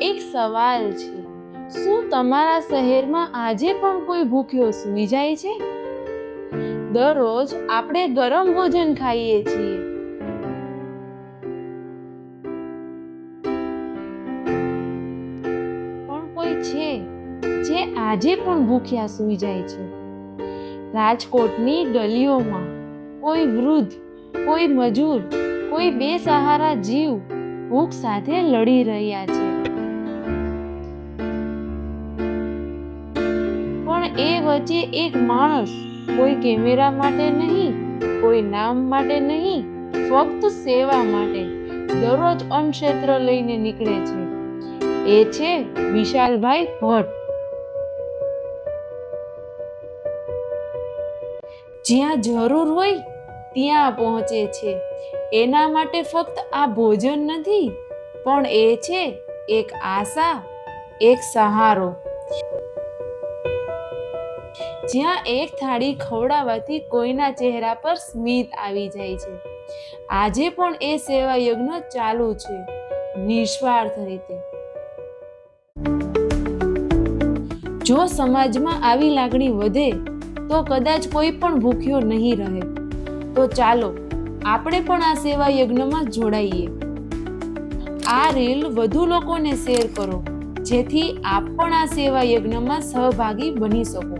એક સવાલ છે, શું તમારા શહેરમાં આજે પણ કોઈ ભૂખ્યો સૂઈ જાય છે? દરરોજ આપણે ગરમ ભોજન ખાઈએ છીએ, પણ કોઈ છે જે આજે પણ ભૂખ્યા સૂઈ જાય છે? રાજકોટની ગલીઓમાં કોઈ વૃદ્ધ, કોઈ મજૂર, કોઈ બેસહારા જીવ ભૂખ સાથે લડી રહ્યા છે. પણ એ વચ્ચે એક માણસ, કોઈ કેમેરા માટે નહીં, કોઈ નામ માટે નહીં, ફક્ત સેવા માટે દરરોજ અન્નક્ષેત્ર લઈને નીકળે છે. એ છે વિશાલભાઈ ભટ્ટ. જ્યાં જરૂર હોય ત્યાં પહોંચે છે. એના માટે ફક્ત આ ભોજન નથી, પણ એ છે એક આશા, એક સહારો. જ્યાં એક થાળી ખવડાવવાથી કોઈના ચહેરા પર સ્મિત આવી જાય છે. આજે પણ એ સેવા યજ્ઞ ચાલુ છે, નિસ્વાર્થ રીતે. જો સમાજમાં આવી લાગણી વધે તો કદાચ કોઈ પણ ભૂખ્યો નહીં રહે. તો ચાલો આપણે પણ આ સેવા યજ્ઞમાં જોડાઈએ. આ રીલ વધુ લોકોને શેર કરો, જેથી આપ પણ આ સેવા યજ્ઞમાં સહભાગી બની શકો.